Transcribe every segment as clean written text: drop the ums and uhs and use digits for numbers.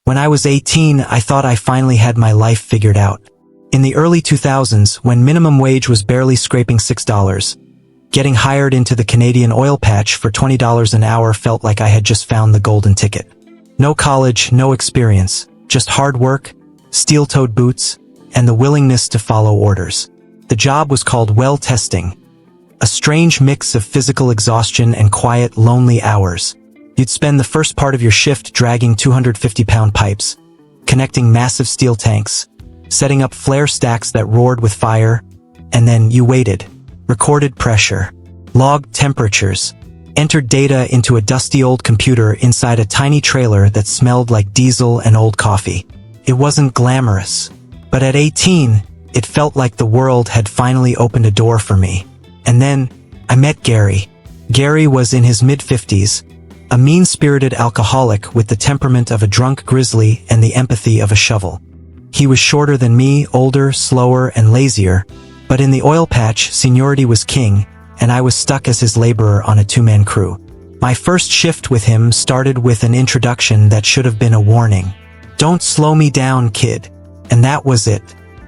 When I was 18, I thought I finally had my life figured out. In the early 2000s, when minimum wage was barely scraping $6, getting hired into the Canadian oil patch for $20 an hour felt like I had just found the golden ticket. No college, no experience, just hard work, steel-toed boots, and the willingness to follow orders. The job was called well testing, a strange mix of physical exhaustion and quiet, lonely hours. You'd spend the first part of your shift dragging 250-pound pipes, connecting massive steel tanks, setting up flare stacks that roared with fire, and then you waited, recorded pressure, logged temperatures, entered data into a dusty old computer inside a tiny trailer that smelled like diesel and old coffee. It wasn't glamorous, but at 18, it felt like the world had finally opened a door for me. And then, I met Gary. Gary was in his mid-50s, a mean-spirited alcoholic with the temperament of a drunk grizzly and the empathy of a shovel. He was shorter than me, older, slower, and lazier, but in the oil patch, seniority was king, and I was stuck as his laborer on a two-man crew. My first shift with him started with an introduction that should have been a warning. "Don't slow me down, kid." And that was it.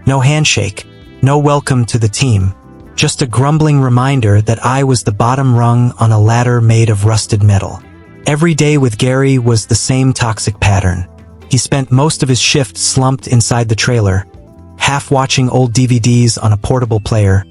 No handshake, no welcome to the team. Just a grumbling reminder that I was the bottom rung on a ladder made of rusted metal. Every day with Gary was the same toxic pattern. He spent most of his shift slumped inside the trailer, half watching old DVDs on a portable player,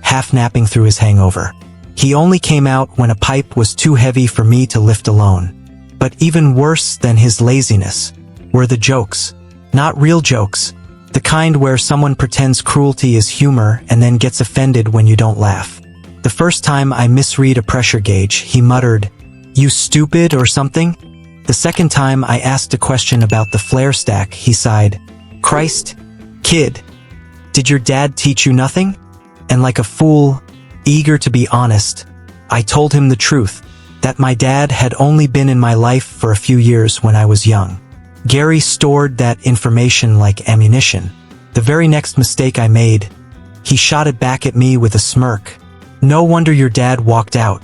half napping through his hangover. He only came out when a pipe was too heavy for me to lift alone. But even worse than his laziness were the jokes. Not real jokes, the kind where someone pretends cruelty is humor and then gets offended when you don't laugh. The first time I misread a pressure gauge, he muttered, "You stupid," or something. The second time I asked a question about the flare stack, he sighed, "Christ, kid, did your dad teach you nothing?" And like a fool, eager to be honest, I told him the truth, that my dad had only been in my life for a few years when I was young. Gary stored that information like ammunition. The very next mistake I made, he shot it back at me with a smirk. "No wonder your dad walked out.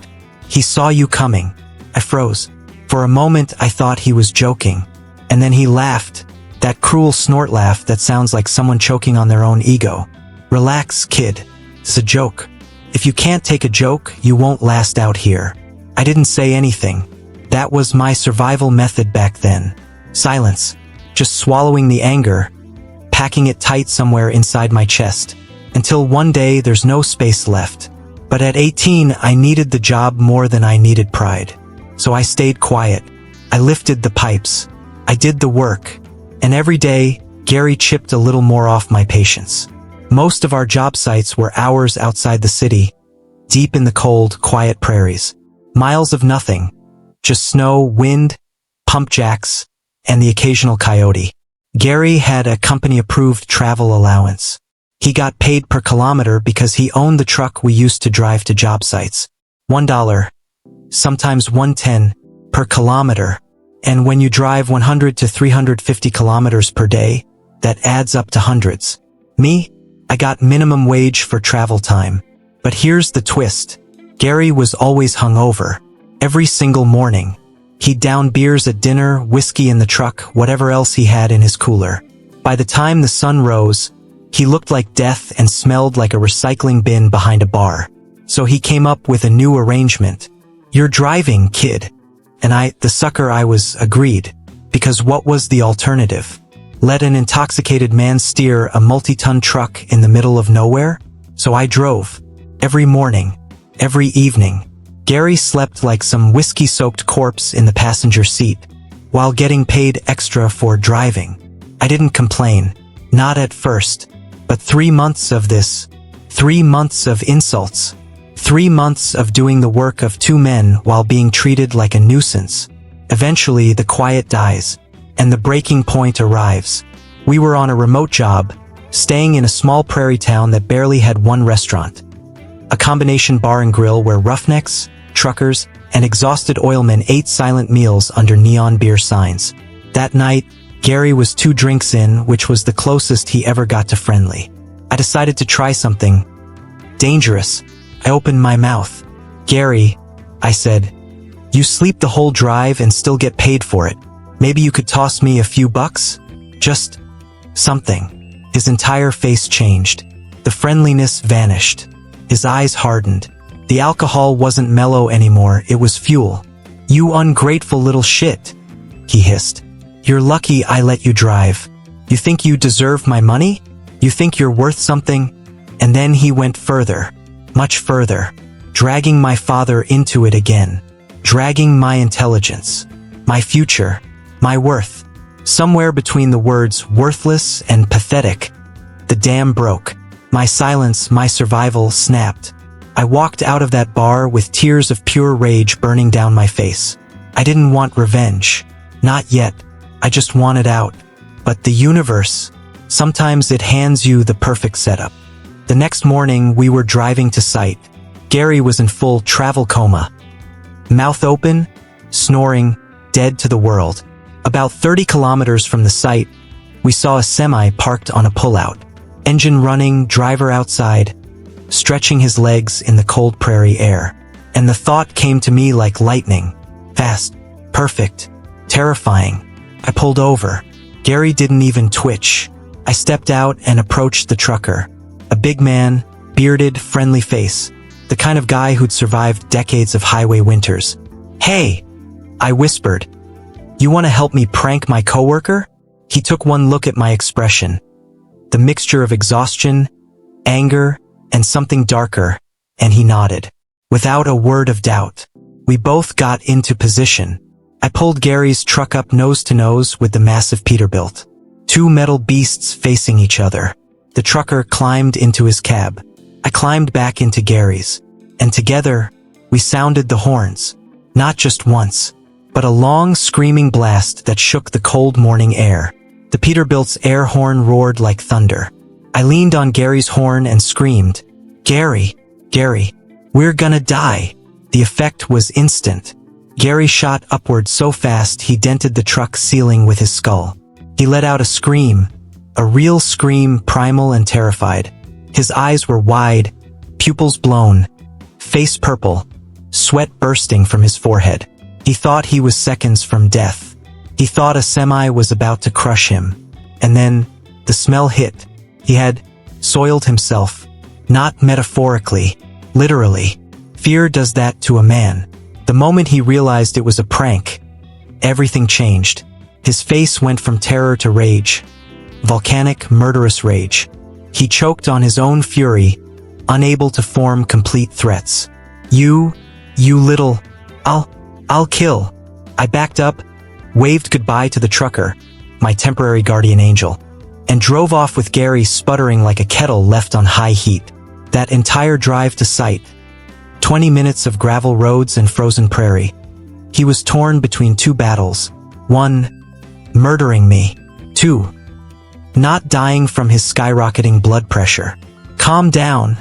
He saw you coming." I froze. For a moment, I thought he was joking. And then he laughed, that cruel snort laugh that sounds like someone choking on their own ego. "Relax, kid. It's a joke. If you can't take a joke, you won't last out here." I didn't say anything. That was my survival method back then. Silence. Just swallowing the anger, packing it tight somewhere inside my chest, until one day there's no space left. But at 18, I needed the job more than I needed pride. So I stayed quiet. I lifted the pipes. I did the work. And every day, Gary chipped a little more off my patience. Most of our job sites were hours outside the city, deep in the cold, quiet prairies. Miles of nothing. Just snow, wind, pump jacks, and the occasional coyote. Gary had a company-approved travel allowance. He got paid per kilometer because he owned the truck we used to drive to job sites. $1, sometimes $1.10 per kilometer. And when you drive 100 to 350 kilometers per day, that adds up to hundreds. Me? I got minimum wage for travel time. But here's the twist. Gary was always hungover. Every single morning. He'd down beers at dinner, whiskey in the truck, whatever else he had in his cooler. By the time the sun rose, he looked like death and smelled like a recycling bin behind a bar. So he came up with a new arrangement. "You're driving, kid." And I, the sucker I was, agreed. Because what was the alternative? Let an intoxicated man steer a multi-ton truck in the middle of nowhere? So I drove. Every morning. Every evening. Gary slept like some whiskey-soaked corpse in the passenger seat, while getting paid extra for driving. I didn't complain. Not at first. But 3 months of this. 3 months of insults. 3 months of doing the work of two men while being treated like a nuisance. Eventually, the quiet dies, and the breaking point arrives. We were on a remote job, staying in a small prairie town that barely had one restaurant. A combination bar and grill where roughnecks, truckers, and exhausted oilmen ate silent meals under neon beer signs. That night, Gary was 2 drinks in, which was the closest he ever got to friendly. I decided to try something dangerous. I opened my mouth. "Gary," I said, "you sleep the whole drive and still get paid for it. Maybe you could toss me a few bucks? Just something. His entire face changed. The friendliness vanished. His eyes hardened. The alcohol wasn't mellow anymore, it was fuel. "You ungrateful little shit," he hissed. "You're lucky I let you drive. You think you deserve my money? You think you're worth something?" And then he went further, much further, dragging my father into it again, dragging my intelligence, my future, my worth. Somewhere between the words worthless and pathetic, the dam broke. My silence, my survival snapped. I walked out of that bar with tears of pure rage burning down my face. I didn't want revenge. Not yet. I just wanted out. But the universe, sometimes it hands you the perfect setup. The next morning, we were driving to site. Gary was in full travel coma. Mouth open, snoring, dead to the world. About 30 kilometers from the site, we saw a semi parked on a pullout. Engine running, driver outside, stretching his legs in the cold prairie air. And the thought came to me like lightning. Fast, perfect, terrifying. I pulled over. Gary didn't even twitch. I stepped out and approached the trucker. A big man, bearded, friendly face. The kind of guy who'd survived decades of highway winters. "Hey," I whispered. "You want to help me prank my coworker?" He took one look at my expression. The mixture of exhaustion, anger, and something darker, and he nodded. Without a word of doubt, we both got into position. I pulled Gary's truck up nose to nose with the massive Peterbilt. Two metal beasts facing each other. The trucker climbed into his cab. I climbed back into Gary's. And together, we sounded the horns. Not just once, but a long screaming blast that shook the cold morning air. The Peterbilt's air horn roared like thunder. I leaned on Gary's horn and screamed, "Gary, Gary, we're gonna die." The effect was instant. Gary shot upward so fast he dented the truck ceiling with his skull. He let out a scream, a real scream, primal and terrified. His eyes were wide, pupils blown, face purple, sweat bursting from his forehead. He thought he was seconds from death. He thought a semi was about to crush him. And then, the smell hit. He had soiled himself. Not metaphorically, literally. Fear does that to a man. The moment he realized it was a prank, everything changed. His face went from terror to rage. Volcanic, murderous rage. He choked on his own fury, unable to form complete threats. You little, I'll kill." I backed up, waved goodbye to the trucker, my temporary guardian angel, and drove off with Gary sputtering like a kettle left on high heat. That entire drive to site, 20 minutes of gravel roads and frozen prairie. He was torn between two battles. One, murdering me. Two, not dying from his skyrocketing blood pressure. "Calm down,"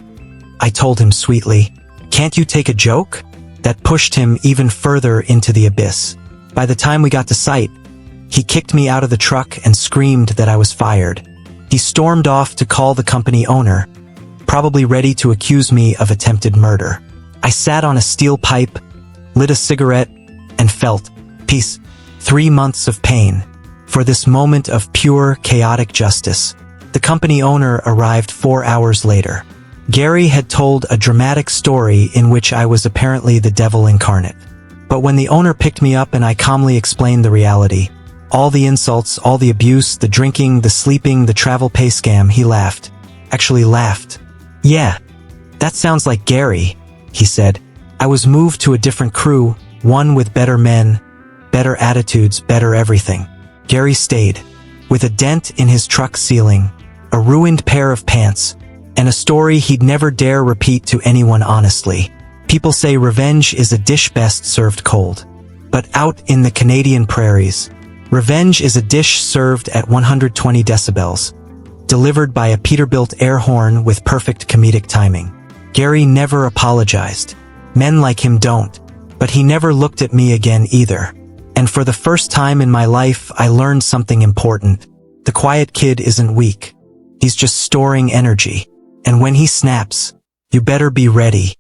I told him sweetly. "Can't you take a joke?" That pushed him even further into the abyss. By the time we got to site, he kicked me out of the truck and screamed that I was fired. He stormed off to call the company owner, probably ready to accuse me of attempted murder. I sat on a steel pipe, lit a cigarette, and felt peace. 3 months of pain. For this moment of pure, chaotic justice. The company owner arrived 4 hours later. Gary had told a dramatic story in which I was apparently the devil incarnate. But when the owner picked me up and I calmly explained the reality, all the insults, all the abuse, the drinking, the sleeping, the travel pay scam, he laughed. Actually laughed. "Yeah, that sounds like Gary," he said. "I was moved to a different crew, one with better men, better attitudes, better everything." Gary stayed, with a dent in his truck ceiling, a ruined pair of pants, and a story he'd never dare repeat to anyone honestly. People say revenge is a dish best served cold. But out in the Canadian prairies, revenge is a dish served at 120 decibels, delivered by a Peterbilt air horn with perfect comedic timing. Gary never apologized. Men like him don't. But he never looked at me again either. And for the first time in my life, I learned something important. The quiet kid isn't weak. He's just storing energy. And when he snaps, you better be ready.